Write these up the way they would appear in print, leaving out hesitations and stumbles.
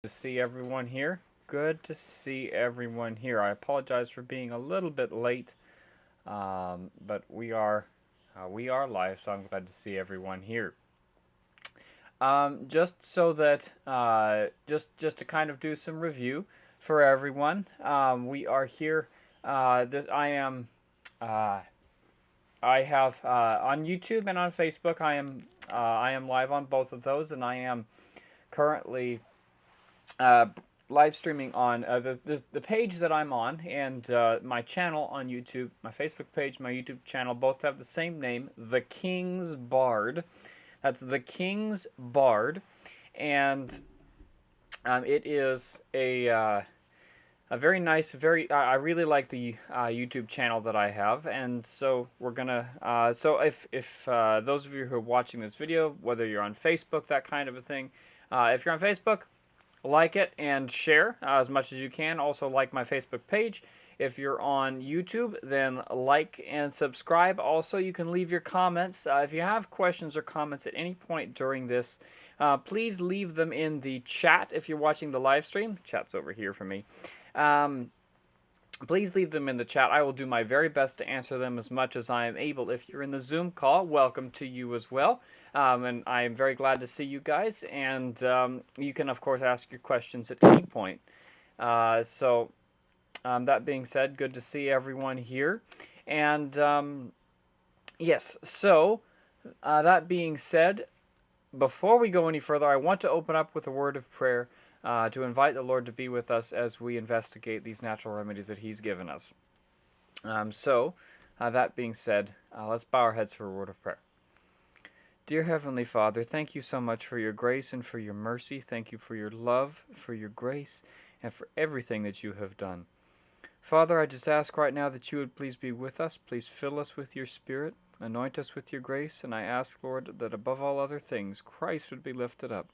To see everyone here. Good to see everyone here. I apologize for being a little bit late, but we are live, so I'm glad to see everyone here. Just so that just to kind of do some review for everyone, we are here. Uh, I have on YouTube and on Facebook. I am live on both of those, and I am currently uh, live streaming on the page that I'm on, and my channel on YouTube, my Facebook page, my YouTube channel, both have the same name, The King's Bard. That's The King's Bard, and it is a very nice, I really like the YouTube channel that I have, and so we're gonna. So if those of you who are watching this video, whether you're on Facebook, that kind of a thing, if you're on Facebook, like it and share as much as you can. Also like my Facebook page. If you're on YouTube, then like and subscribe. Also, you can leave your comments. If you have questions or comments at any point during this, please leave them in the chat if you're watching the live stream. Chat's over here for me. Please leave them in the chat. I will do my very best to answer them as much as I am able. If you're in the Zoom call, welcome to you as well. And I am very glad to see you guys. And you can, of course, ask your questions at any point. That being said, good to see everyone here. And yes, so that being said, before we go any further, I want to open up with a word of prayer. To invite the Lord to be with us as we investigate these natural remedies that He's given us. That being said, let's bow our heads for a word of prayer. Dear Heavenly Father, thank you so much for your grace and for your mercy. Thank you for your love, for your grace, and for everything that you have done. Father, I just ask right now that you would please be with us. Please fill us with your Spirit. Anoint us with your grace. And I ask, Lord, that above all other things, Christ would be lifted up.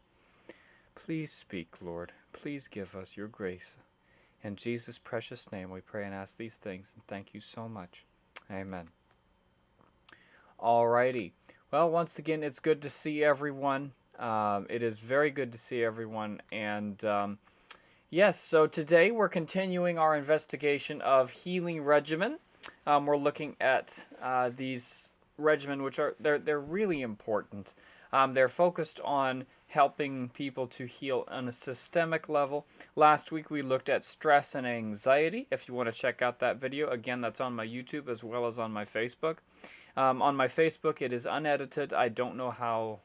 Please speak, Lord. Please give us your grace. In Jesus' precious name we pray and ask these things, and thank you so much. Amen. Alrighty. Well, once again, it's good to see everyone. It is very good to see everyone. And yes, so today we're continuing our investigation of healing regimen. We're looking at these regimen, which they're really important. They're focused on helping people to heal on a systemic level. Last week we looked at stress and anxiety. If you want to check out that video, again, that's on my YouTube as well as on my Facebook. On my Facebook, it is unedited. I don't know how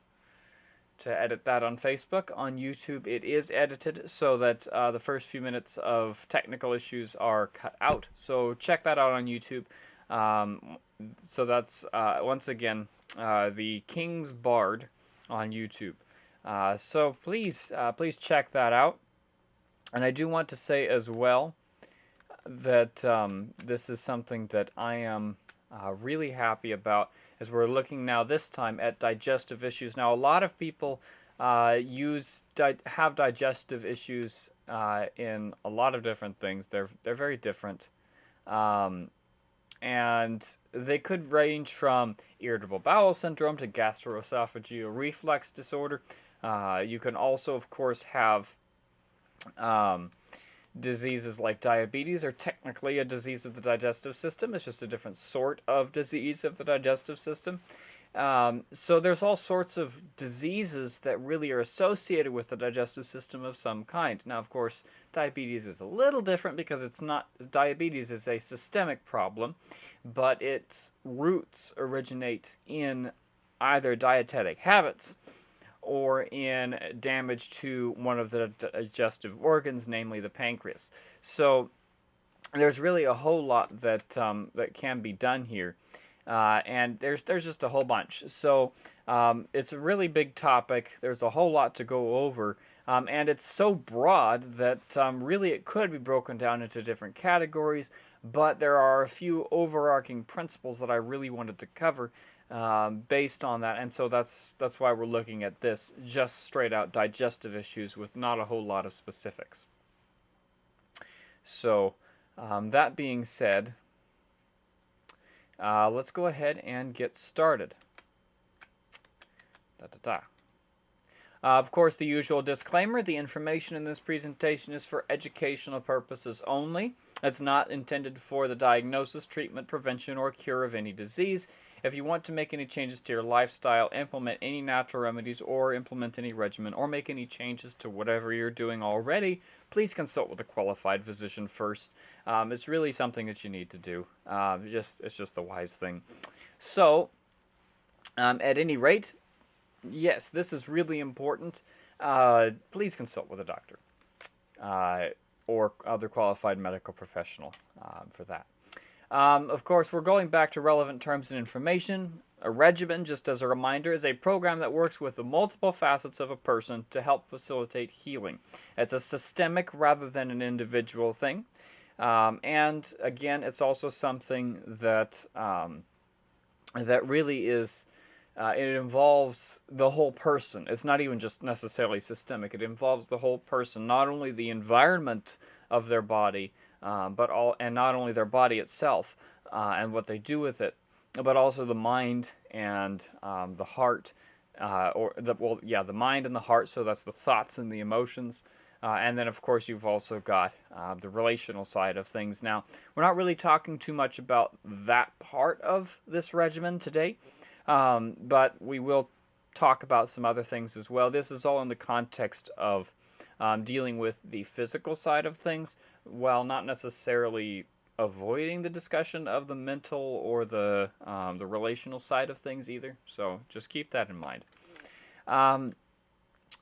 to edit that on Facebook. On YouTube, it is edited so that the first few minutes of technical issues are cut out. So check that out on YouTube. So that's, once again, the King's Bard on YouTube. So please check that out. And I do want to say as well that this is something that I am really happy about as we're looking now this time at digestive issues. Now, a lot of people have digestive issues in a lot of different things. They're very different. And they could range from irritable bowel syndrome to gastroesophageal reflux disorder. You can also, of course, have diseases like diabetes are technically a disease of the digestive system. It's just a different sort of disease of the digestive system. So there's all sorts of diseases that really are associated with the digestive system of some kind. Now, of course, diabetes is a little different because it's not, diabetes is a systemic problem, but its roots originate in either dietetic habits or in damage to one of the digestive organs, namely the pancreas. So there's really a whole lot that that can be done here. And there's just a whole bunch. So it's a really big topic. There's a whole lot to go over. And it's so broad that really it could be broken down into different categories. But there are a few overarching principles that I really wanted to cover based on that. And so that's why we're looking at this, just straight out digestive issues with not a whole lot of specifics. So that being said, let's go ahead and get started. Of course, the usual disclaimer, the information in this presentation is for educational purposes only. It's not intended for the diagnosis, treatment, prevention, or cure of any disease. If you want to make any changes to your lifestyle, implement any natural remedies, or implement any regimen, or make any changes to whatever you're doing already, please consult with a qualified physician first. It's really something that you need to do. It's just the wise thing. So, at any rate, yes, this is really important. Please consult with a doctor or other qualified medical professional for that. Of course, we're going back to relevant terms and information. A regimen, just as a reminder, is a program that works with the multiple facets of a person to help facilitate healing. It's a systemic rather than an individual thing. And again, it's also something that that really is, it involves the whole person. It's not even just necessarily systemic. It involves the whole person, not only the environment of their body, and not only their body itself and what they do with it, but also the mind and the heart, the mind and the heart. So that's the thoughts and the emotions. And then, of course, you've also got the relational side of things. Now, we're not really talking too much about that part of this regimen today, but we will talk about some other things as well. This is all in the context of dealing with the physical side of things, while not necessarily avoiding the discussion of the mental or the relational side of things either. So just keep that in mind.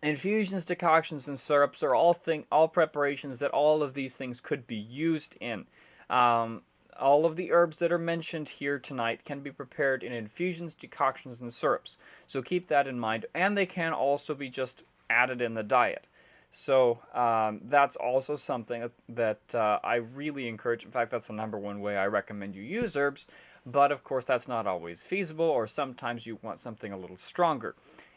Infusions, decoctions, and syrups are all preparations that all of these things could be used in. All of the herbs that are mentioned here tonight can be prepared in infusions, decoctions, and syrups. So keep that in mind. And they can also be just added in the diet. So that's also something that I really encourage. In fact, that's the #1 way I recommend you use herbs. But of course, that's not always feasible, or sometimes you want something a little stronger.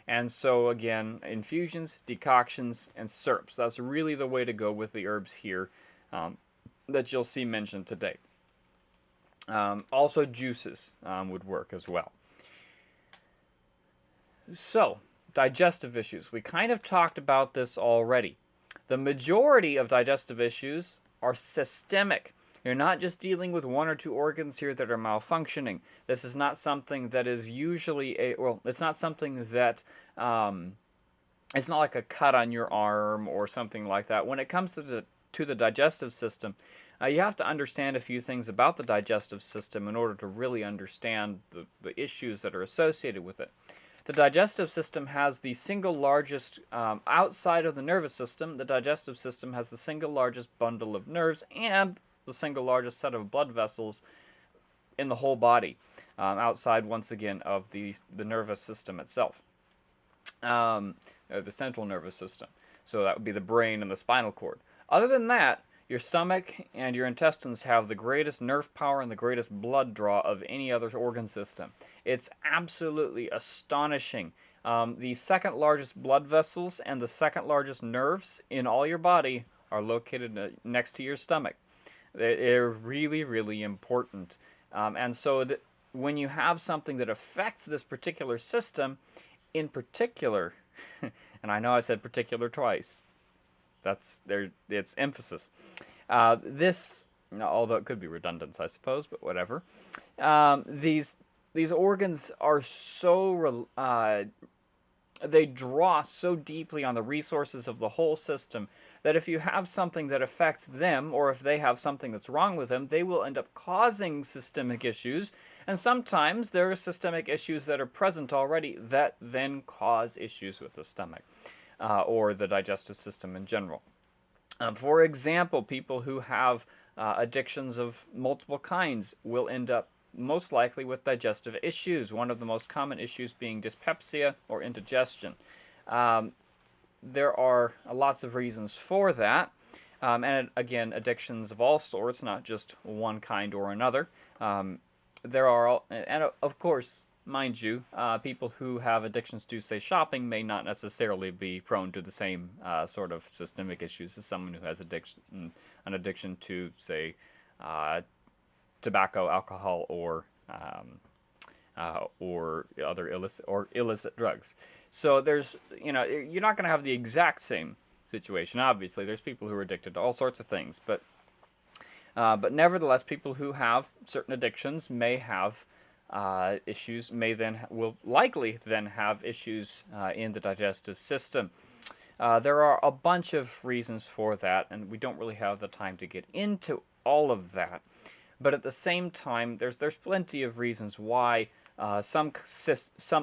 And so again, infusions, decoctions, and syrups. That's really the way to go with the herbs here that you'll see mentioned today. Also juices would work as well. So, digestive issues. We kind of talked about this already. The majority of digestive issues are systemic. You're not just dealing with one or two organs here that are malfunctioning. This is not something that is usually it's not something that, it's not like a cut on your arm or something like that. When it comes to the digestive system, you have to understand a few things about the digestive system in order to really understand the issues that are associated with it. The digestive system has the single largest, outside of the nervous system, the digestive system has the single largest bundle of nerves and the single largest set of blood vessels in the whole body, outside, once again, of the nervous system itself, the central nervous system. So that would be the brain and the spinal cord. Other than that, your stomach and your intestines have the greatest nerve power and the greatest blood draw of any other organ system. It's absolutely astonishing. The second largest blood vessels and the second largest nerves in all your body are located next to your stomach. They're really, really important. And so when you have something that affects this particular system, in particular, and I know I said particular twice, it's emphasis. This, although it could be redundant, I suppose, but whatever. These organs are so they draw so deeply on the resources of the whole system that if you have something that affects them, or if they have something that's wrong with them, they will end up causing systemic issues. And sometimes there are systemic issues that are present already that then cause issues with the stomach or the digestive system in general. For example, people who have addictions of multiple kinds will end up most likely with digestive issues, one of the most common issues being dyspepsia or indigestion. There are lots of reasons for that, and again, addictions of all sorts, not just one kind or another. There are, and of course, mind you, people who have addictions to, say, shopping may not necessarily be prone to the same sort of systemic issues as someone who has an addiction to, say, tobacco, alcohol, or other illicit drugs. So there's, you're not going to have the exact same situation. Obviously, there's people who are addicted to all sorts of things, but nevertheless, people who have certain addictions may have issues, will likely then have issues in the digestive system. There are a bunch of reasons for that, and we don't really have the time to get into all of that. But at the same time, there's plenty of reasons why some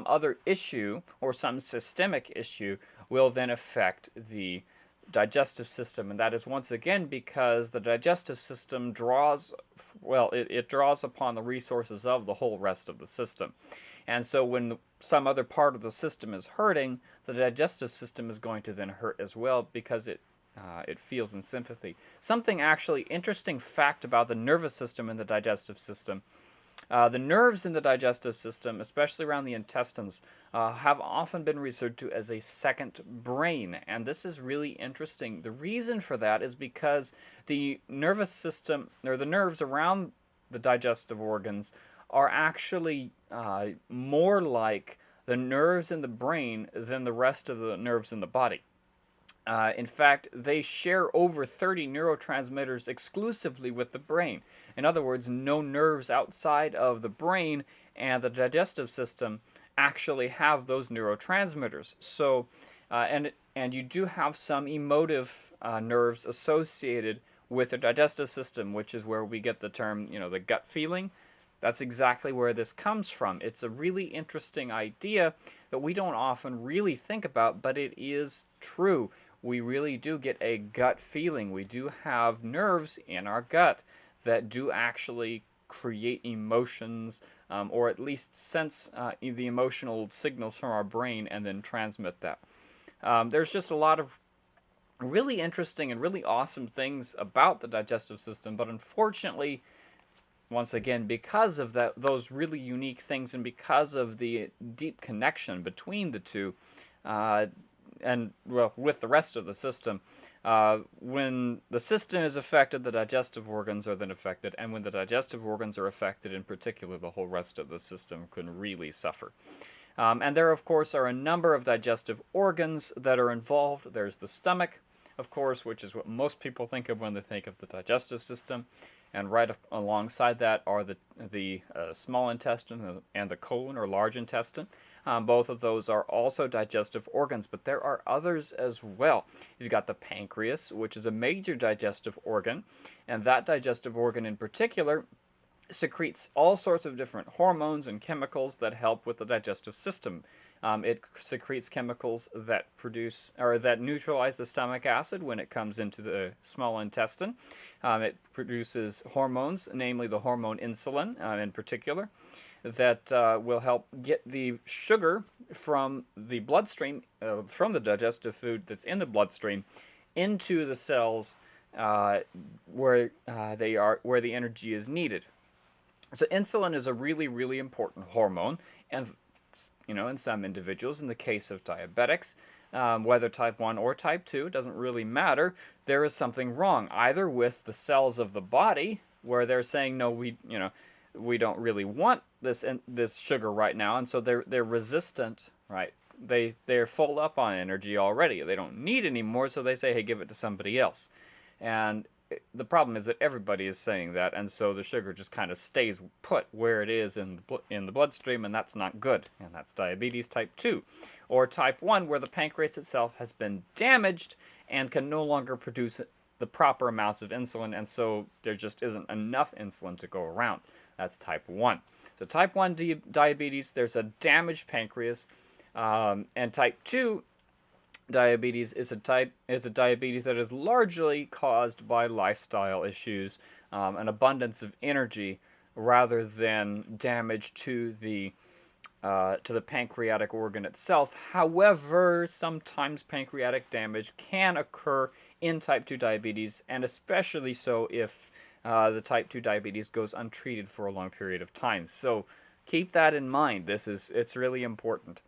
other issue or some systemic issue will then affect the digestive system, and that is once again because the digestive system draws, well, it draws upon the resources of the whole rest of the system. And so when some other part of the system is hurting, the digestive system is going to then hurt as well because it feels in sympathy. Something actually interesting fact about the nervous system and the digestive system. The nerves in the digestive system, especially around the intestines, have often been referred to as a second brain, and this is really interesting. The reason for that is because the nervous system, or the nerves around the digestive organs, are actually more like the nerves in the brain than the rest of the nerves in the body. In fact, they share over 30 neurotransmitters exclusively with the brain. In other words, no nerves outside of the brain and the digestive system actually have those neurotransmitters. So, and you do have some emotive nerves associated with the digestive system, which is where we get the term, the gut feeling. That's exactly where this comes from. It's a really interesting idea that we don't often really think about, but it is true. We really do get a gut feeling. We do have nerves in our gut that do actually create emotions, or at least sense the emotional signals from our brain and then transmit that. There's just a lot of really interesting and really awesome things about the digestive system, but unfortunately, once again, because of those really unique things and because of the deep connection between the two, and well, with the rest of the system, when the system is affected, the digestive organs are then affected, and when the digestive organs are affected in particular, the whole rest of the system can really suffer. And there, of course, are a number of digestive organs that are involved. There's the stomach, of course, which is what most people think of when they think of the digestive system. And right alongside that are the small intestine and the colon, or large intestine. Both of those are also digestive organs, but there are others as well. You've got the pancreas, which is a major digestive organ, and that digestive organ in particular secretes all sorts of different hormones and chemicals that help with the digestive system. It secretes chemicals that produce, or that neutralize the stomach acid when it comes into the small intestine. It produces hormones, namely the hormone insulin in particular, that will help get the sugar from the bloodstream, from the digestive food that's in the bloodstream, into the cells where the energy is needed. So insulin is a really, really important hormone, and in some individuals, in the case of diabetics, whether type 1 or type 2, doesn't really matter, there is something wrong, either with the cells of the body, where they're saying, no, we don't really want this sugar right now, and so they're resistant, right? They're full up on energy already. They don't need any more, so they say, hey, give it to somebody else. And the problem is that everybody is saying that, and so the sugar just kind of stays put where it is in the bloodstream, and that's not good. And that's diabetes type 2. Or type 1, where the pancreas itself has been damaged and can no longer produce the proper amounts of insulin, and so there just isn't enough insulin to go around. That's type 1. So type 1 diabetes, there's a damaged pancreas, and type 2 diabetes is a diabetes that is largely caused by lifestyle issues, an abundance of energy, rather than damage to the pancreatic organ itself. However, sometimes pancreatic damage can occur in type 2 diabetes, and especially so if the type 2 diabetes goes untreated for a long period of time. So keep that in mind. It's really important.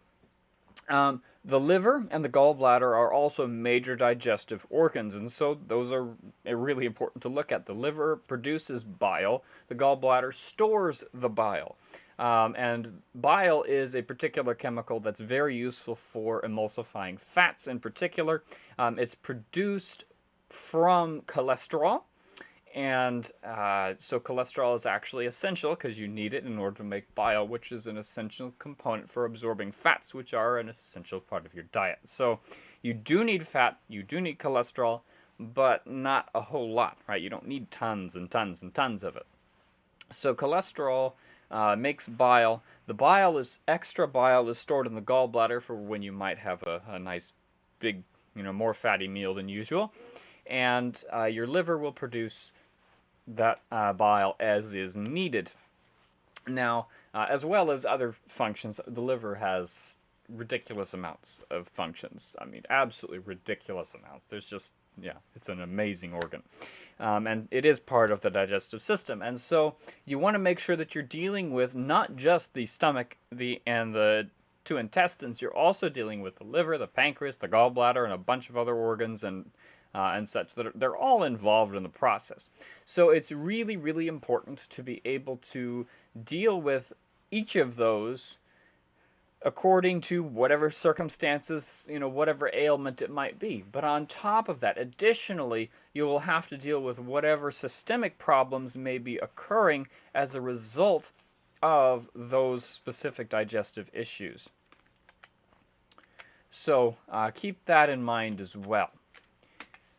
The liver and the gallbladder are also major digestive organs, and so those are really important to look at. The liver produces bile, the gallbladder stores the bile. And bile is a particular chemical that's very useful for emulsifying fats in particular. It's produced from cholesterol, and so cholesterol is actually essential because you need it in order to make bile, which is an essential component for absorbing fats, which are an essential part of your diet. So you do need fat, you do need cholesterol, but not a whole lot, right? You don't need tons and tons and tons of it. So cholesterol makes bile. Extra bile is stored in the gallbladder for when you might have a nice big, more fatty meal than usual. And your liver will produce that bile as is needed. Now, as well as other functions, the liver has ridiculous amounts of functions. I mean, absolutely ridiculous amounts. There's just, yeah, it's an amazing organ. And it is part of the digestive system. And so you want to make sure that you're dealing with not just the stomach and the two intestines, you're also dealing with the liver, the pancreas, the gallbladder, and a bunch of other organs and such, that they're all involved in the process. So it's really, really important to be able to deal with each of those according to whatever circumstances, whatever ailment it might be. But on top of that, additionally, you will have to deal with whatever systemic problems may be occurring as a result of those specific digestive issues. So keep that in mind as well.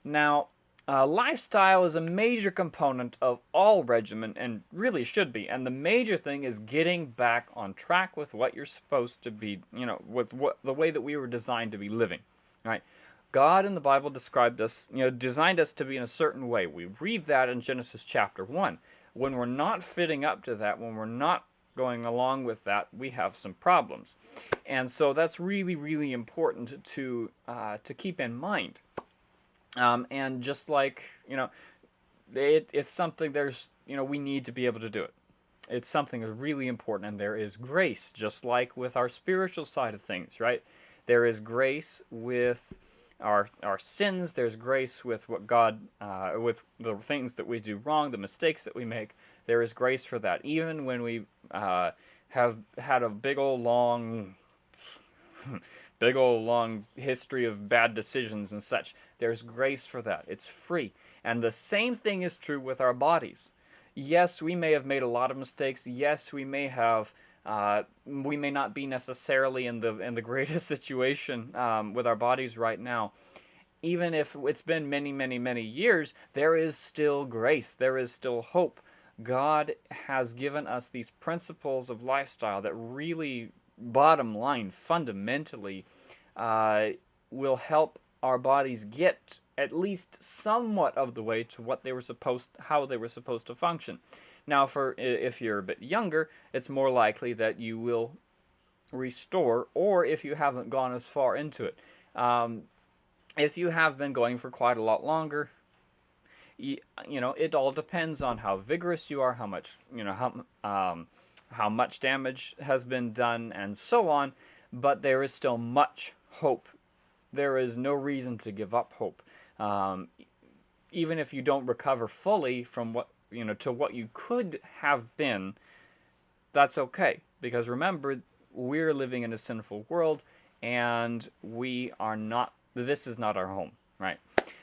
Now, lifestyle is a major component of all regimen, and really should be. And the major thing is getting back on track with what you're supposed to be, with the way that we were designed to be living, right? God in the Bible described us, designed us to be in a certain way. We read that in Genesis chapter 1. When we're not fitting up to that, when we're not going along with that, we have some problems. And so that's really, really important to keep in mind. And just like, it's something we need to be able to do it. It's something that's really important, and there is grace, just like with our spiritual side of things, right? There is grace with our sins. There's grace with what God, with the things that we do wrong, the mistakes that we make. There is grace for that. Even when we have had a big old long history of bad decisions and such, there's grace for that. It's free. And the same thing is true with our bodies. Yes, we may have made a lot of mistakes. Yes, we may not be necessarily in the greatest situation with our bodies right now. Even if it's been many, many, many years, there is still grace. There is still hope. God has given us these principles of lifestyle that really, bottom line, fundamentally, will help our bodies get at least somewhat of the way to how they were supposed to function. Now, if you're a bit younger, it's more likely that you will restore, or if you haven't gone as far into it. If you have been going for quite a lot longer, it all depends on how vigorous you are, how much damage has been done, and so on. But there is still much hope. There is no reason to give up hope. Even if you don't recover fully from to what you could have been, that's okay. Because remember, we're living in a sinful world, and this is not our home, right?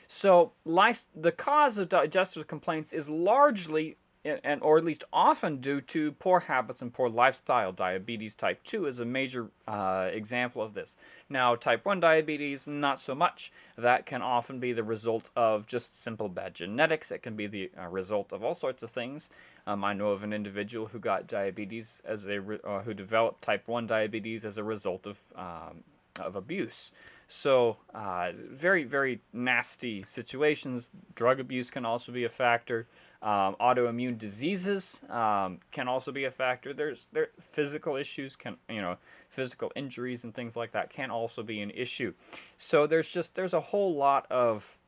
So the cause of digestive complaints is largely, or at least often, due to poor habits and poor lifestyle. Diabetes type 2 is a major example of this. Now, type 1 diabetes, not so much. That can often be the result of just simple bad genetics. It can be the result of all sorts of things. I know of an individual who got diabetes who developed type 1 diabetes as a result of abuse. So very, very nasty situations. Drug abuse can also be a factor. Autoimmune diseases can also be a factor. Physical issues physical injuries and things like that can also be an issue. So there's a whole lot of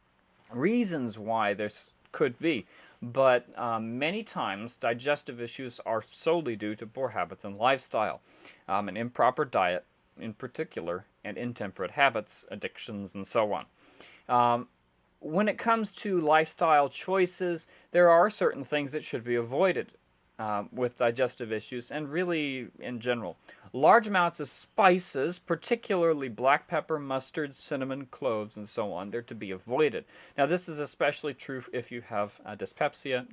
reasons why this could be. But many times digestive issues are solely due to poor habits and lifestyle. An improper diet in particular, and intemperate habits, addictions, and so on. Um, when it comes to lifestyle choices, there are certain things that should be avoided with digestive issues, and really in general. Large amounts of spices, particularly black pepper, mustard, cinnamon, cloves, and so on, they're to be avoided. Now, this is especially true if you have dyspepsia,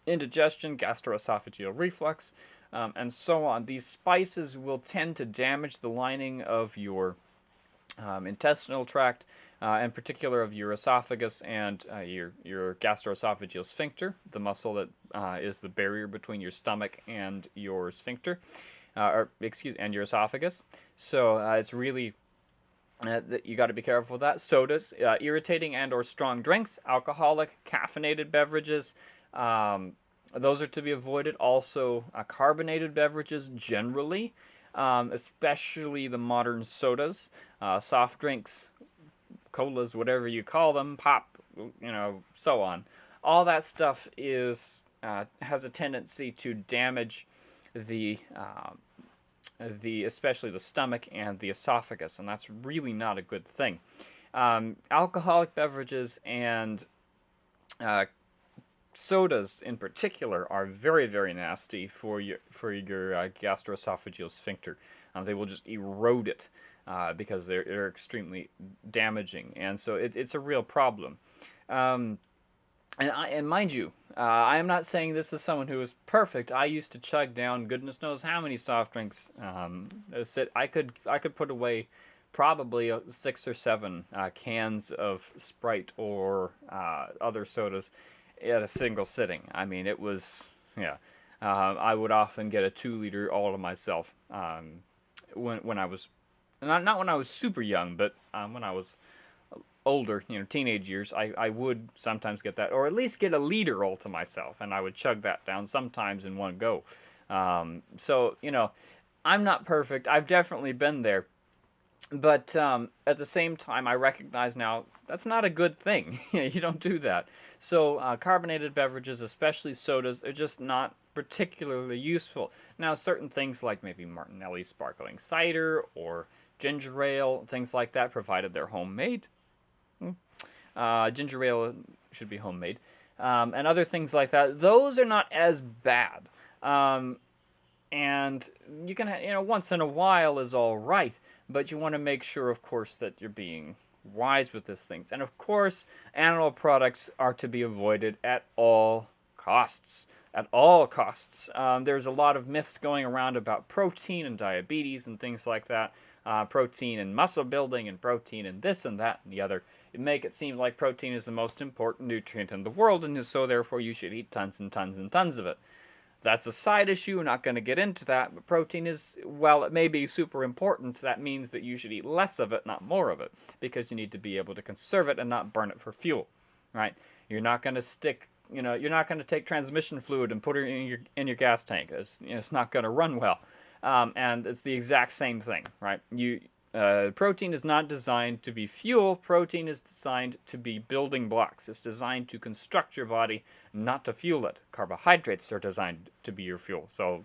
indigestion, gastroesophageal reflux, and so on. These spices will tend to damage the lining of your intestinal tract, in particular of your esophagus and your gastroesophageal sphincter, the muscle that is the barrier between your stomach and your sphincter, and your esophagus. So it's really you got to be careful with that. Sodas, irritating and/or strong drinks, alcoholic, caffeinated beverages. Those are to be avoided. Also, carbonated beverages generally, especially the modern sodas, soft drinks, colas, whatever you call them, pop, so on. All that stuff has a tendency to damage the especially the stomach and the esophagus, and that's really not a good thing. Alcoholic beverages and sodas in particular are very, very nasty for your gastroesophageal sphincter. They will just erode it because they're extremely damaging, and so it's a real problem. And mind you, I am not saying this as someone who is perfect. I used to chug down goodness knows how many soft drinks. I could put away probably 6 or 7 cans of Sprite or other sodas at a single sitting. I mean, it was, yeah. I would often get a 2-liter all to myself when I was, not when I was super young, but when I was older, teenage years, I would sometimes get that, or at least get a liter all to myself, and I would chug that down sometimes in one go. So, I'm not perfect. I've definitely been there. But at the same time, I recognize now that's not a good thing. You don't do that. So carbonated beverages, especially sodas, they're just not particularly useful. Now, certain things like maybe Martinelli sparkling cider or ginger ale, things like that, provided they're homemade. Ginger ale should be homemade. And other things like that, those are not as bad. And you can, once in a while is all right, but you want to make sure, of course, that you're being wise with these things. And of course, animal products are to be avoided at all costs. At all costs. There's a lot of myths going around about protein and diabetes and things like that. Protein and muscle building and protein and this and that and the other. It make it seem like protein is the most important nutrient in the world, and so therefore you should eat tons and tons and tons of it. That's a side issue. We're not going to get into that, but protein is, while it may be super important, that means that you should eat less of it, not more of it, because you need to be able to conserve it and not burn it for fuel, right? You're not going to you're not going to take transmission fluid and put it in your gas tank. It's not going to run well, and it's the exact same thing, right? Protein is not designed to be fuel. Protein is designed to be building blocks. It's designed to construct your body, not to fuel it. Carbohydrates are designed to be your fuel. So,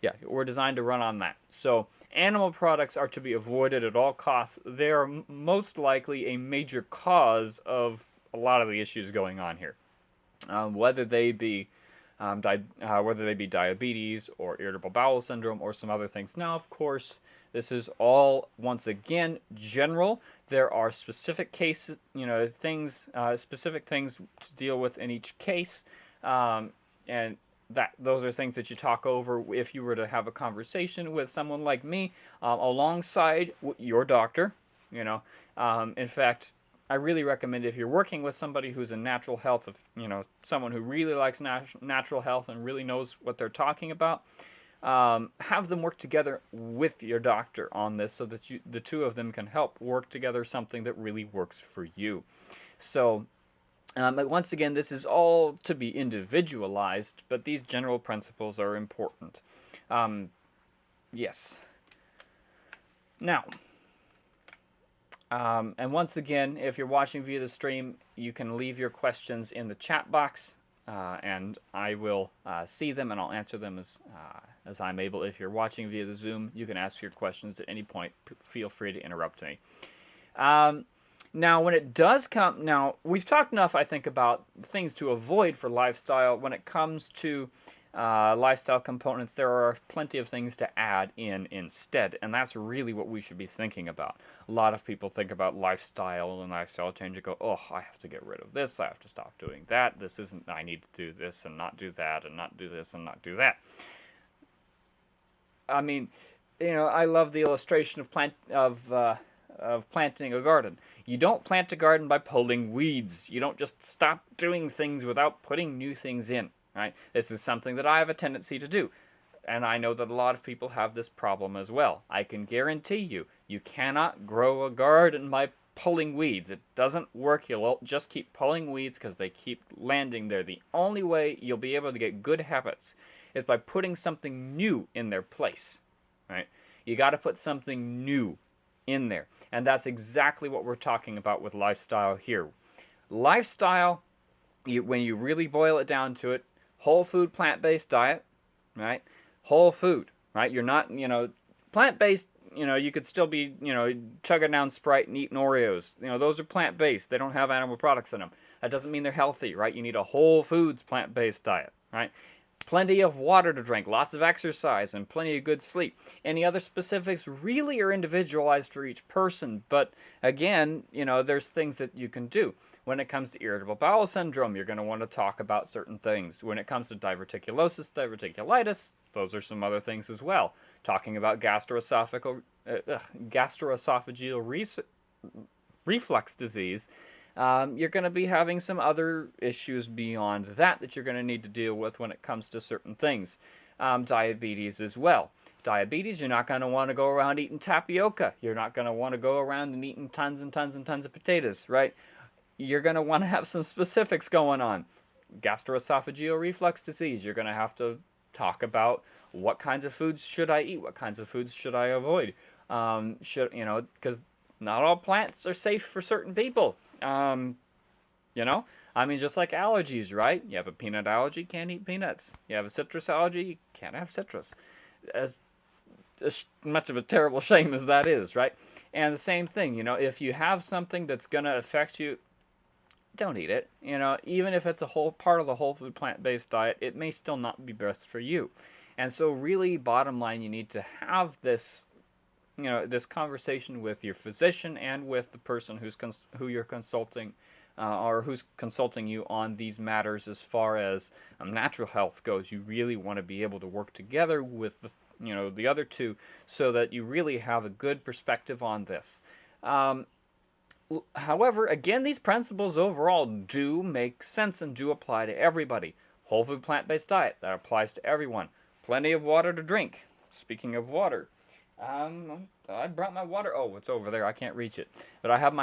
yeah, we're designed to run on that. So, animal products are to be avoided at all costs. They are most likely a major cause of a lot of the issues going on here, whether they be diabetes or irritable bowel syndrome or some other things. Now, of course, this is all, once again, general. There are specific cases, specific things to deal with in each case, and those are things that you talk over if you were to have a conversation with someone like me, alongside your doctor. In fact, I really recommend, if you're working with somebody who's in natural health, someone who really likes natural health and really knows what they're talking about, have them work together with your doctor on this, so that the two of them can help work together something that really works for you. So, once again, this is all to be individualized, but these general principles are important. Yes. Now, and once again, if you're watching via the stream, you can leave your questions in the chat box. and I will see them, and I'll answer them as I'm able. If you're watching via the Zoom, you can ask your questions at any point. Feel free to interrupt me. Now, when it does come, now we've talked enough, I think, about things to avoid for lifestyle. When it comes to lifestyle components, there are plenty of things to add in instead, and that's really what we should be thinking about. A lot of people think about lifestyle and lifestyle change and go, oh, I have to get rid of this, I have to stop doing that, this isn't, I need to do this and not do that, and not do this and not do that. I mean, you know, I love the illustration of planting a garden. You don't plant a garden by pulling weeds. You don't just stop doing things without putting new things in, right? This is something that I have a tendency to do. And I know that a lot of people have this problem as well. I can guarantee you, you cannot grow a garden by pulling weeds. It doesn't work. You'll just keep pulling weeds because they keep landing there. The only way you'll be able to get good habits is by putting something new in their place, right? You got to put something new in there. And that's exactly what we're talking about with lifestyle here. Lifestyle, when you really boil it down to it, whole food, plant-based diet, right? Whole food, right? You're not, you know, plant-based, you know, you could still be, you know, chugging down Sprite and eating Oreos. You know, those are plant-based. They don't have animal products in them. That doesn't mean they're healthy, right? You need a whole foods plant-based diet, right? Plenty of water to drink, lots of exercise, and plenty of good sleep. Any other specifics really are individualized for each person, but again, you know, there's things that you can do. When it comes to irritable bowel syndrome, you're going to want to talk about certain things. When it comes to diverticulosis, diverticulitis, those are some other things as well. Talking about gastroesophageal reflux disease, you're going to be having some other issues beyond that you're going to need to deal with when it comes to certain things. Diabetes as well. Diabetes, you're not going to want to go around eating tapioca. You're not going to want to go around and eating tons and tons and tons of potatoes, right? You're going to want to have some specifics going on. Gastroesophageal reflux disease, you're going to have to talk about what kinds of foods should I eat, what kinds of foods should I avoid. You know, because not all plants are safe for certain people. You know, I mean, just like allergies, right? You have a peanut allergy, can't eat peanuts. You have a citrus allergy, can't have citrus. As much of a terrible shame as that is, right? And the same thing, you know, if you have something that's going to affect you, don't eat it. You know, even if it's a whole part of the whole food plant-based diet, it may still not be best for you. And so really, bottom line, you need to have this, you know, this conversation with your physician and with the person who you're consulting, or who's consulting you on these matters as far as natural health goes. You really want to be able to work together with the, you know, the other two, so that you really have a good perspective on this. However, again, these principles overall do make sense and do apply to everybody. Whole food plant-based diet, that applies to everyone. Plenty of water to drink. Speaking of water, I brought my water. Oh, it's over there. I can't reach it. But I have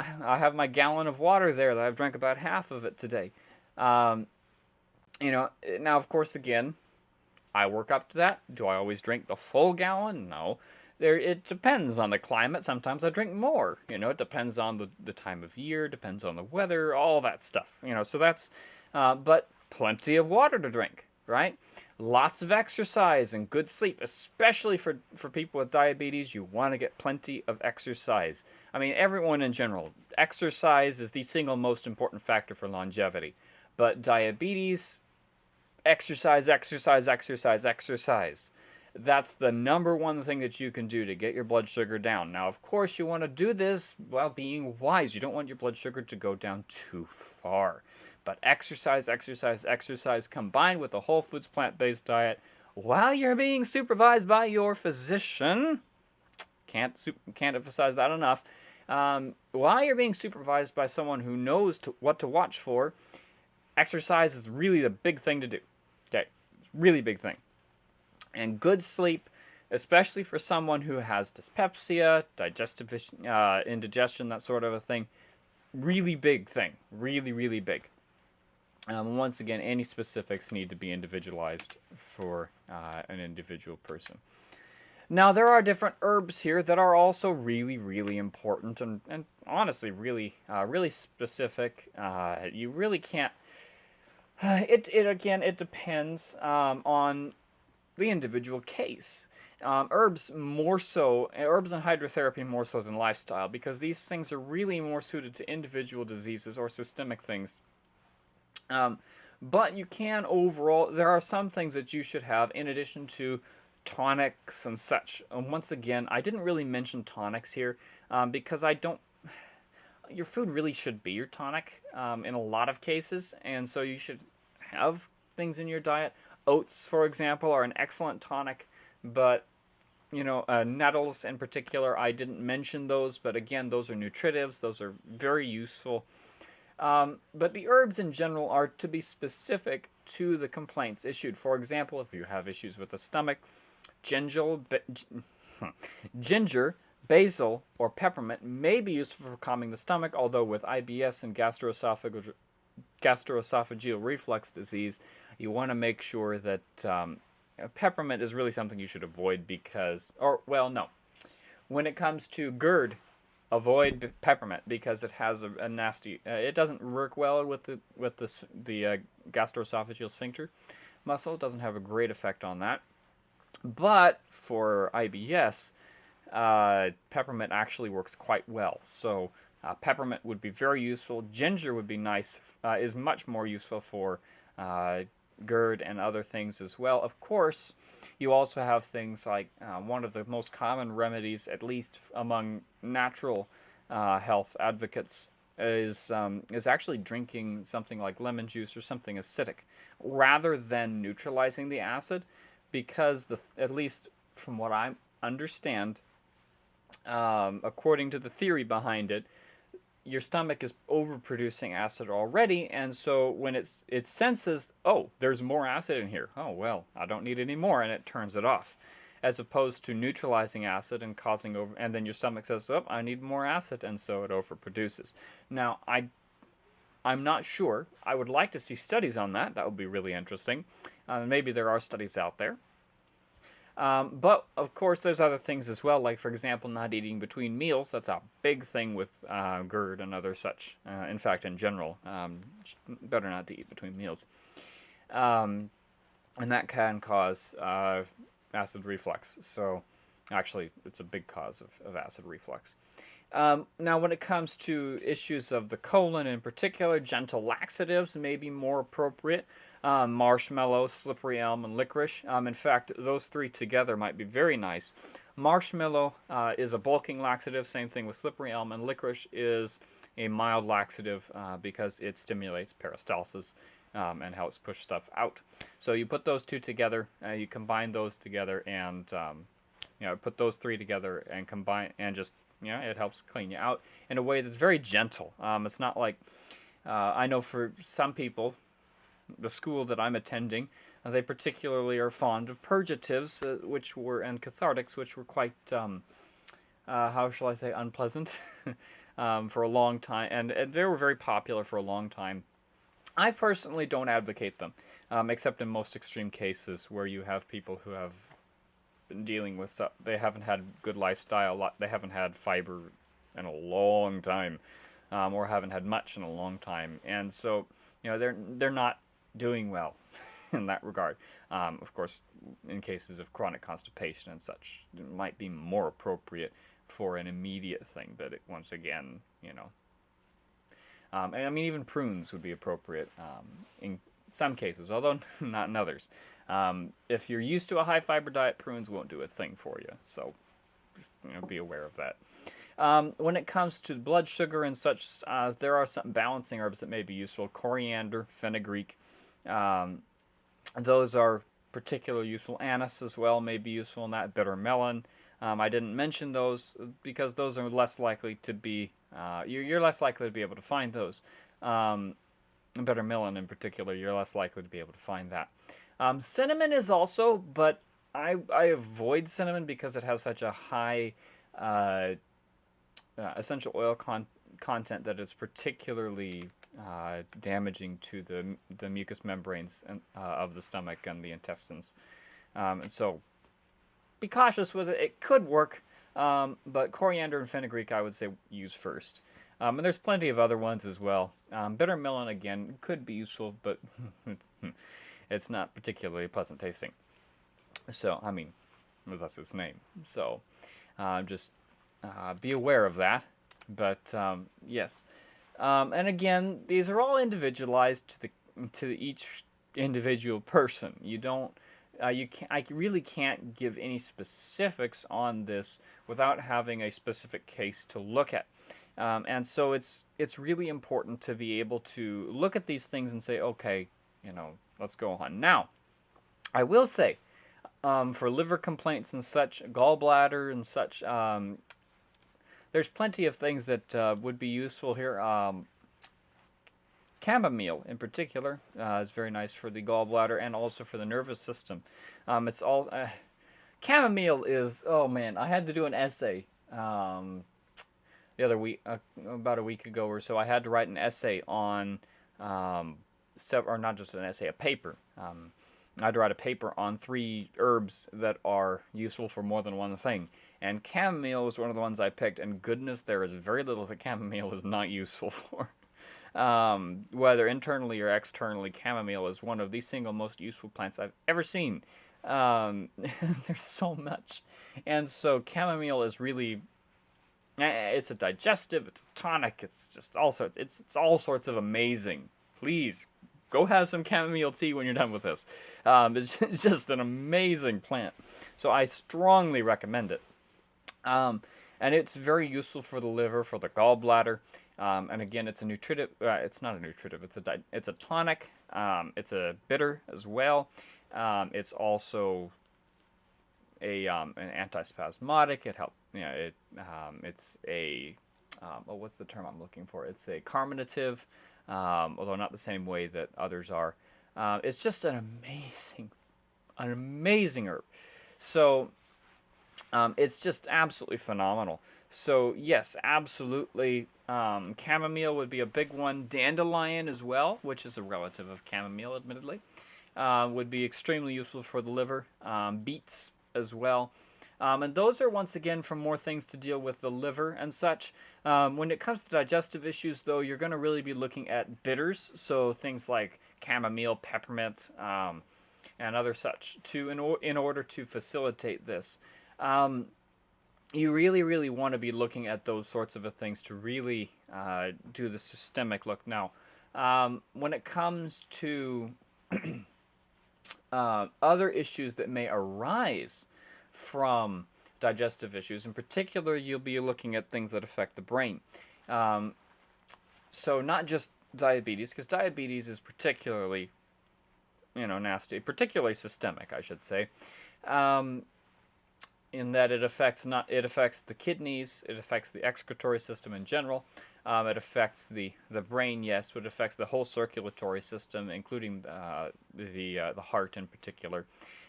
my gallon of water there that I've drank about half of it today. You know, now of course, again, I work up to that. Do I always drink the full gallon? No. It depends on the climate. Sometimes I drink more. You know, it depends on the time of year, depends on the weather, all that stuff. You know, so that's, but plenty of water to drink, right? Lots of exercise and good sleep, especially for people with diabetes. You want to get plenty of exercise. I mean, everyone in general, exercise is the single most important factor for longevity. But diabetes, exercise, exercise, exercise, exercise. That's the number one thing that you can do to get your blood sugar down. Now, of course, you want to do this while being wise. You don't want your blood sugar to go down too far. But exercise, exercise, exercise, combined with a whole foods plant-based diet while you're being supervised by your physician. Can't emphasize that enough. While you're being supervised by someone who knows what to watch for, exercise is really the big thing to do. Okay, really big thing. And good sleep, especially for someone who has dyspepsia, digestive indigestion, that sort of a thing, really big thing. Really, really big. Once again, any specifics need to be individualized for an individual person. Now, there are different herbs here that are also really, really important and honestly really, really specific. You really can't... Again, it depends on the individual case. Herbs more so, herbs and hydrotherapy more so than lifestyle, because these things are really more suited to individual diseases or systemic things. Um, but you can overall, there are some things that you should have in addition to tonics and such. And once again, I didn't really mention tonics here because I don't. Your food really should be your tonic in a lot of cases, and so you should have things in your diet. Oats, for example, are an excellent tonic, but nettles in particular, I didn't mention those, but again, those are nutritives. Those are very useful. But the herbs in general are to be specific to the complaints issued. For example, if you have issues with the stomach, ginger, ginger, basil, or peppermint may be useful for calming the stomach, although with IBS and gastroesophageal reflux disease, you want to make sure that peppermint is really something you should avoid because, or, well, no. When it comes to GERD, avoid peppermint because it has a nasty. It doesn't work well with the gastroesophageal sphincter muscle. It doesn't have a great effect on that. But for IBS, peppermint actually works quite well. So peppermint would be very useful. Ginger would be nice. Is much more useful for GERD and other things as well. Of course, you also have things like one of the most common remedies, at least among natural health advocates, is actually drinking something like lemon juice or something acidic, rather than neutralizing the acid, because at least from what I understand, according to the theory behind it, your stomach is overproducing acid already, and so when it senses, oh, there's more acid in here. Oh, well, I don't need any more, and it turns it off. As opposed to neutralizing acid and causing and then your stomach says, oh, I need more acid, and so it overproduces. Now, I'm not sure. I would like to see studies on that. That would be really interesting. Maybe there are studies out there. But of course, there's other things as well, like for example, not eating between meals. That's a big thing with GERD and other such. In fact, in general, better not to eat between meals, and that can cause acid reflux. So, actually, it's a big cause of acid reflux. Now, when it comes to issues of the colon in particular, gentle laxatives may be more appropriate. Marshmallow, slippery elm, and licorice. In fact, those three together might be very nice. Marshmallow is a bulking laxative, same thing with slippery elm, and licorice is a mild laxative because it stimulates peristalsis and helps push stuff out. So you put those two together, you combine those together, and put those three together and combine, and just it helps clean you out in a way that's very gentle. It's not like I know for some people, the school that I'm attending, they particularly are fond of purgatives, and cathartics, which were quite, how shall I say, unpleasant for a long time, and they were very popular for a long time. I personally don't advocate them, except in most extreme cases where you have people who have been dealing with, they haven't had good lifestyle, they haven't had fiber in a long time, or haven't had much in a long time, and so they're not doing well in that regard. Of course, in cases of chronic constipation and such, it might be more appropriate for an immediate thing, but once again, and I mean, even prunes would be appropriate in some cases, although not in others. If you're used to a high fiber diet, prunes won't do a thing for you, so just be aware of that. When it comes to blood sugar and such, there are some balancing herbs that may be useful. Coriander, fenugreek, those are particularly useful. Anise as well may be useful in that. Bitter melon. I didn't mention those because those are less likely to be, you're less likely to be able to find those. Bitter melon in particular, you're less likely to be able to find that. Cinnamon is also, but I avoid cinnamon because it has such a high essential oil content that it's particularly damaging to the mucous membranes of the stomach and the intestines. And so be cautious with it. It could work, but coriander and fenugreek I would say use first. And there's plenty of other ones as well. Bitter melon, again, could be useful, but it's not particularly pleasant tasting. So, I mean, that's its name. So, just be aware of that. But yes, and again, these are all individualized to each individual person. You don't, I really can't give any specifics on this without having a specific case to look at. And so it's really important to be able to look at these things and say, okay, let's go on. Now, I will say, for liver complaints and such, gallbladder and such, there's plenty of things that would be useful here. Chamomile, in particular, is very nice for the gallbladder and also for the nervous system. It's all chamomile is. Oh man, I had to do an essay the other week, about a week ago or so. I had to write an essay on, or not just an essay, a paper. I had to write a paper on 3 herbs that are useful for more than one thing. And chamomile was one of the ones I picked, and goodness, there is very little that chamomile is not useful for. Whether internally or externally, chamomile is one of the single most useful plants I've ever seen. There's so much. And so chamomile is really, it's a digestive, it's a tonic, it's just it's all sorts of amazing. Please, go have some chamomile tea when you're done with this. It's just an amazing plant. So I strongly recommend it. And it's very useful for the liver, for the gallbladder. And again, it's a nutritive. It's not a nutritive. It's a tonic. It's a bitter as well. It's also an antispasmodic. It helps. It's a what's the term I'm looking for? It's a carminative, although not the same way that others are. It's just an amazing herb. So it's just absolutely phenomenal. So yes, absolutely. Chamomile would be a big one. Dandelion as well, which is a relative of chamomile, admittedly, would be extremely useful for the liver. Beets as well. And those are, once again, for more things to deal with the liver and such. When it comes to digestive issues, though, you're going to really be looking at bitters, so things like chamomile, peppermint, and other such, in order to facilitate this. You really want to be looking at those sorts of things to really do the systemic look. Now, when it comes to other issues that may arise from digestive issues, in particular, you'll be looking at things that affect the brain. So not just diabetes, because diabetes is particularly, nasty, particularly systemic, I should say. In that it affects the kidneys, it affects the excretory system in general, it affects the brain, yes, it affects the whole circulatory system, including the heart in particular.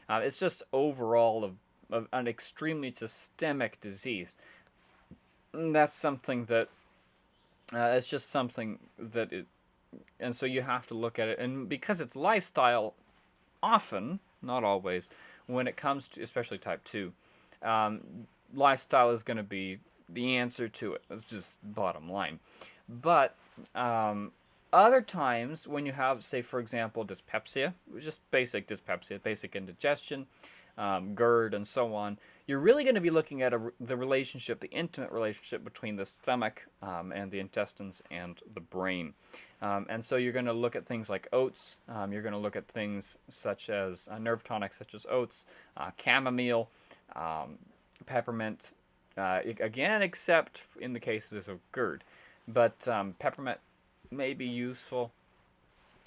It's just overall of an extremely systemic disease. And that's something that it's just something that and so you have to look at it, and because it's lifestyle, often, not always, when it comes to especially type 2. Lifestyle is going to be the answer to it. That's just bottom line. But other times when you have, say, for example, dyspepsia, just basic dyspepsia, basic indigestion, GERD, and so on, you're really going to be looking at the intimate relationship between the stomach and the intestines and the brain. And so you're going to look at things like oats. You're going to look at things such as nerve tonics, such as oats, chamomile, peppermint, again, except in the cases of GERD. But peppermint may be useful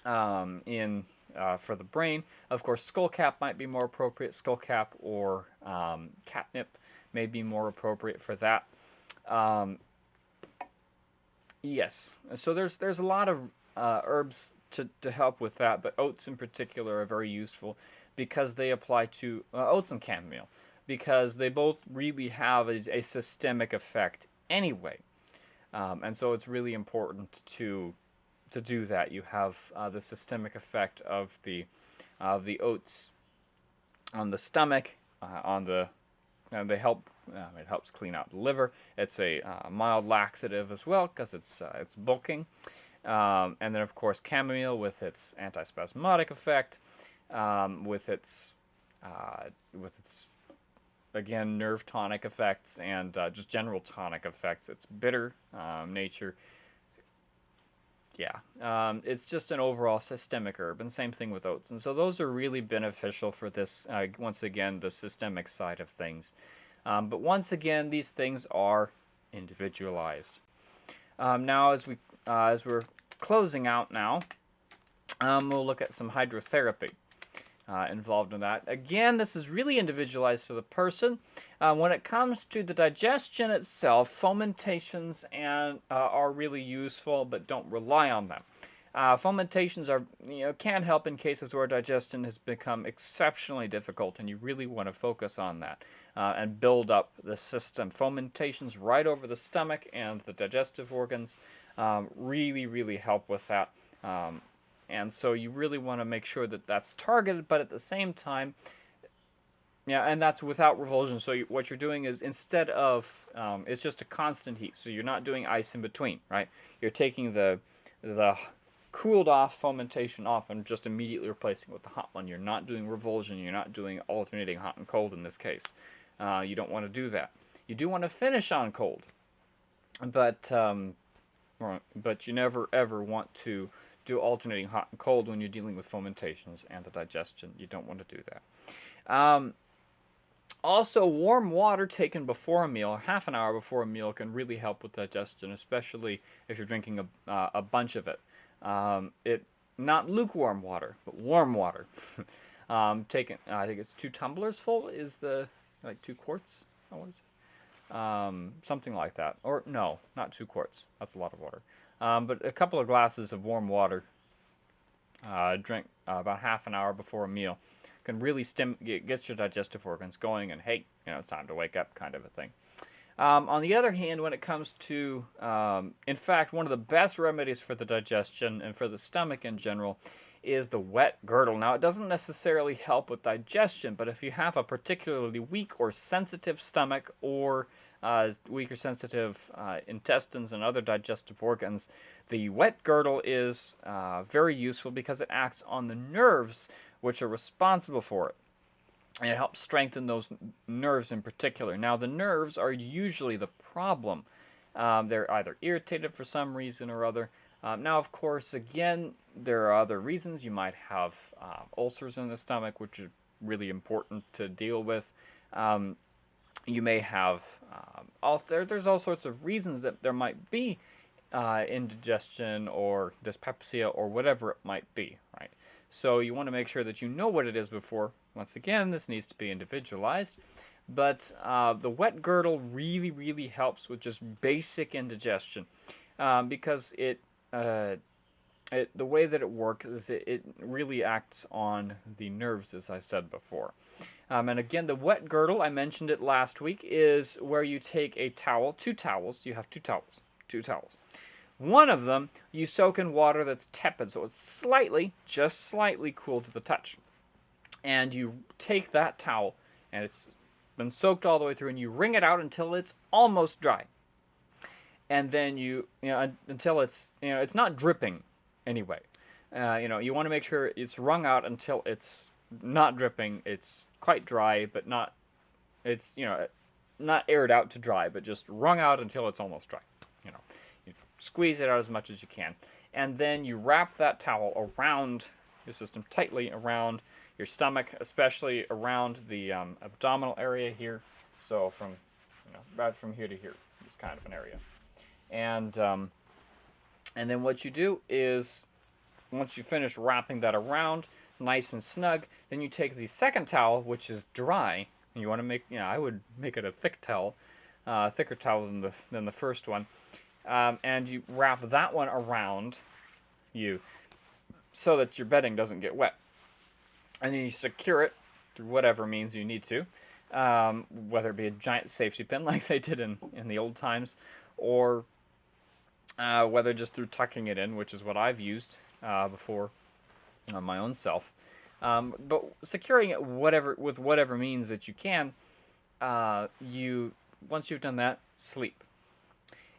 for the brain. Of course, skullcap might be more appropriate. Skullcap or catnip may be more appropriate for that. Yes, so there's a lot of herbs to help with that, but oats in particular are very useful because they apply to oats and chamomile, because they both really have a systemic effect anyway. And so it's really important to do that. You have the systemic effect of the oats on the stomach, and they help It helps clean out the liver. It's a mild laxative as well because it's bulking. And then, of course, chamomile with its antispasmodic effect, with its again nerve tonic effects and just general tonic effects. Its bitter nature. Yeah, it's just an overall systemic herb, and same thing with oats. And so those are really beneficial for this, once again, the systemic side of things. But once again, these things are individualized. Now, as we're closing out now, we'll look at some hydrotherapy involved in that. Again, this is really individualized to the person. When it comes to the digestion itself, fomentations are really useful, but don't rely on them. Fomentations can help in cases where digestion has become exceptionally difficult, and you really want to focus on that and build up the system. Fomentations right over the stomach and the digestive organs really help with that. And so you really want to make sure that that's targeted, but at the same time, yeah, and that's without revulsion. So what you're doing is, instead of, it's just a constant heat. So you're not doing ice in between, right? You're taking the cooled off fomentation off and just immediately replacing it with the hot one. You're not doing revulsion. You're not doing alternating hot and cold in this case. You don't want to do that. You do want to finish on cold, but you never ever want to do alternating hot and cold when you're dealing with fomentations and the digestion. You don't want to do that. Also, warm water taken before a meal, half an hour before a meal, can really help with digestion, especially if you're drinking a bunch of it. Not lukewarm water, but warm water. Taken, I think it's 2 tumblers full is like 2 quarts? Oh, what is it? Something like that. Or no, not 2 quarts. That's a lot of water. But a couple of glasses of warm water, drink about half an hour before a meal, can really get your digestive organs going, and hey, it's time to wake up, kind of a thing. On the other hand, when it comes to, in fact, one of the best remedies for the digestion and for the stomach in general is the wet girdle. Now, it doesn't necessarily help with digestion, but if you have a particularly weak or sensitive stomach, or weak or sensitive intestines and other digestive organs, the wet girdle is very useful because it acts on the nerves which are responsible for it. And it helps strengthen those nerves in particular. Now, the nerves are usually the problem. They're either irritated for some reason or other. Now, of course, again, there are other reasons. You might have ulcers in the stomach, which is really important to deal with. You may have, there's all sorts of reasons that there might be indigestion or dyspepsia or whatever it might be, right? So you want to make sure that you know what it is before. Once again, this needs to be individualized. But the wet girdle really helps with just basic indigestion, because the way that it works is it really acts on the nerves, as I said before. And again, the wet girdle, I mentioned it last week, is where you take a towel, 2 towels. You have 2 towels. One of them you soak in water that's tepid, so it's just slightly cool to the touch. And you take that towel, and it's been soaked all the way through, and you wring it out until it's almost dry. And then until it's, it's not dripping anyway. You want to make sure it's wrung out until it's not dripping. It's quite dry, but not, it's, not aired out to dry, but just wrung out until it's almost dry. You squeeze it out as much as you can. And then you wrap that towel around your system, tightly around your stomach, especially around the abdominal area here. So from, about from here to here, this kind of an area. And then what you do is, once you finish wrapping that around nice and snug, then you take the second towel, which is dry, and you want to make, I would make it a thick towel, thicker towel than the first one, and you wrap that one around you so that your bedding doesn't get wet. And then you secure it through whatever means you need to, whether it be a giant safety pin like they did in the old times, or whether just through tucking it in, which is what I've used before on my own self. But securing it with whatever means that you can once you've done that, sleep.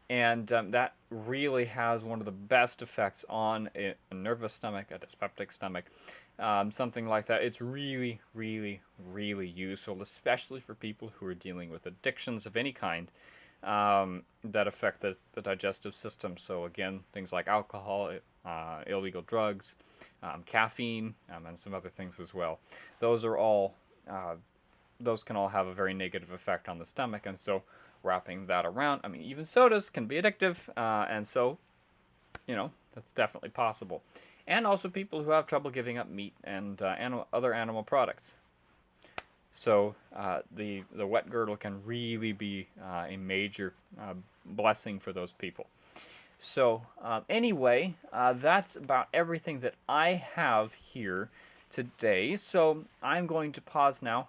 And that really has one of the best effects on a nervous stomach, a dyspeptic stomach, something like that. It's really, really, really useful, especially for people who are dealing with addictions of any kind that affect the digestive system. So again, things like alcohol, illegal drugs, caffeine, and some other things as well. Those are all those can all have a very negative effect on the stomach, and so wrapping that around, I mean, even sodas can be addictive, and so, that's definitely possible. And also people who have trouble giving up meat and other animal products. So the wet girdle can really be a major blessing for those people. So anyway, that's about everything that I have here today. So I'm going to pause now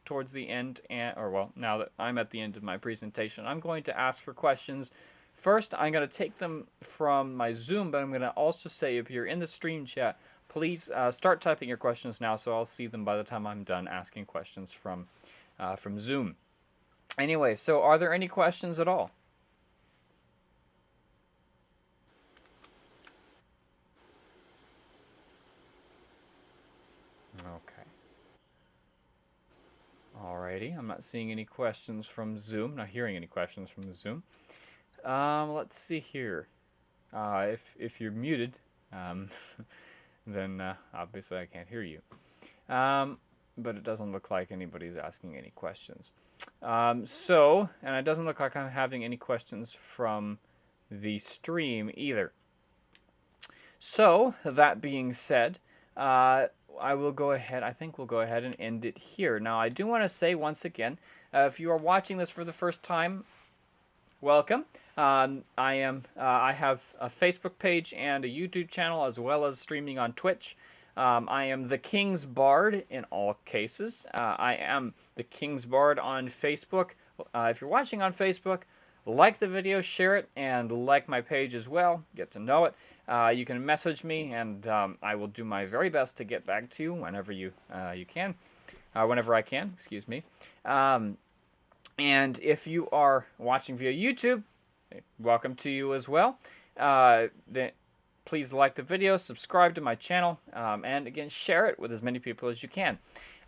towards the end, now that I'm at the end of my presentation, I'm going to ask for questions. First, I'm going to take them from my Zoom, but I'm going to also say, if you're in the stream chat, please start typing your questions now, so I'll see them by the time I'm done asking questions from Zoom. Anyway, so are there any questions at all? Okay. Alrighty, I'm not seeing any questions from Zoom, not hearing any questions from the Zoom. Let's see here. If you're muted, then obviously I can't hear you. But it doesn't look like anybody's asking any questions. And it doesn't look like I'm having any questions from the stream either. So, that being said, I think we'll go ahead and end it here. Now, I do want to say once again, if you are watching this for the first time, welcome. I have a Facebook page and a YouTube channel, as well as streaming on Twitch. I am the King's Bard in all cases. I am the King's Bard on Facebook. If you're watching on Facebook, like the video, share it, and like my page as well. Get to know it. You can message me, and I will do my very best to get back to you whenever you can. Whenever I can, excuse me. And if you are watching via YouTube, welcome to you as well. Please like the video, subscribe to my channel, and again, share it with as many people as you can.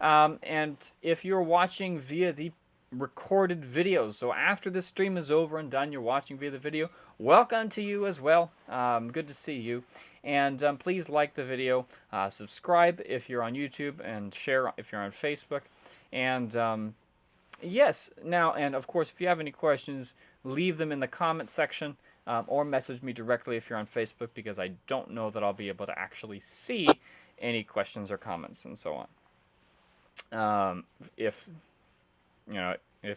And if you're watching via the recorded videos, so after this stream is over and done, you're watching via the video, welcome to you as well. Good to see you. And please like the video, subscribe if you're on YouTube, and share if you're on Facebook. And yes, now, and of course, if you have any questions, leave them in the comment section, or message me directly if you're on Facebook, because I don't know that I'll be able to actually see any questions or comments and so on. If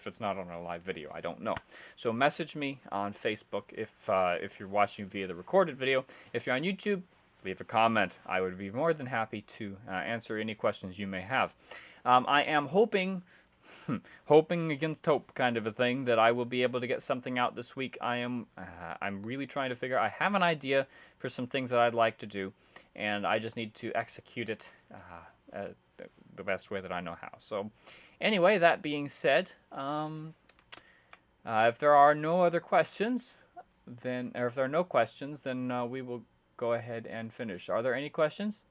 it's not on a live video, I don't know. So message me on Facebook if you're watching via the recorded video. If you're on YouTube, leave a comment. I would be more than happy to answer any questions you may have. I am hoping against hope, kind of a thing, that I will be able to get something out this week. I'm really trying to figure. I have an idea for some things that I'd like to do, and I just need to execute it the best way that I know how. So, anyway, that being said, if there are no other questions, then we will go ahead and finish. Are there any questions?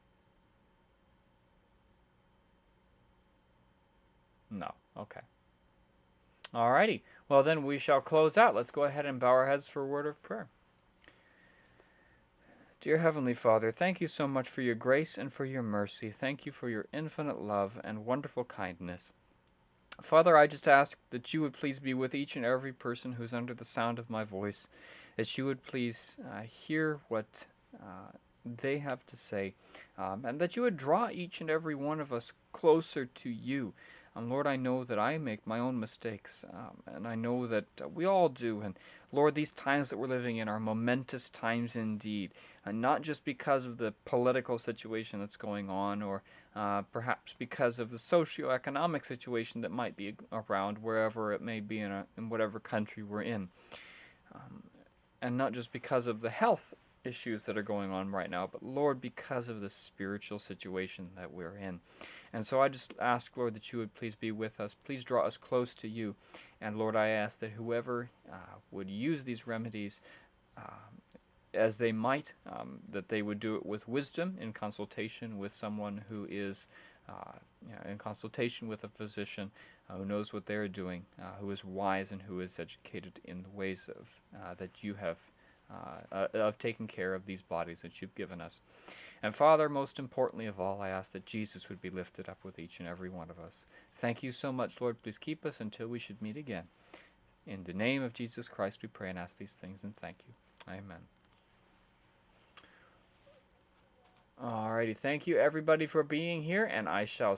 No. Okay. Alrighty. Well, then we shall close out. Let's go ahead and bow our heads for a word of prayer. Dear Heavenly Father, thank you so much for your grace and for your mercy. Thank you for your infinite love and wonderful kindness. Father, I just ask that you would please be with each and every person who's under the sound of my voice, that you would please hear what they have to say, and that you would draw each and every one of us closer to you. Lord, I know that I make my own mistakes, and I know that we all do. And Lord, these times that we're living in are momentous times indeed, and not just because of the political situation that's going on, or perhaps because of the socioeconomic situation that might be around wherever it may be in whatever country we're in, and not just because of the health issues that are going on right now, but Lord, because of the spiritual situation that we're in. And so I just ask, Lord, that you would please be with us. Please draw us close to you. And Lord, I ask that whoever would use these remedies as they might, that they would do it with wisdom, in consultation with someone who is, in consultation with a physician who knows what they're doing, who is wise and who is educated in the ways of that you have of taking care of these bodies that you've given us. And Father, most importantly of all, I ask that Jesus would be lifted up with each and every one of us. Thank you so much, Lord. Please keep us until we should meet again. In the name of Jesus Christ, we pray and ask these things, and thank you. Amen. Alrighty, thank you everybody for being here, and I shall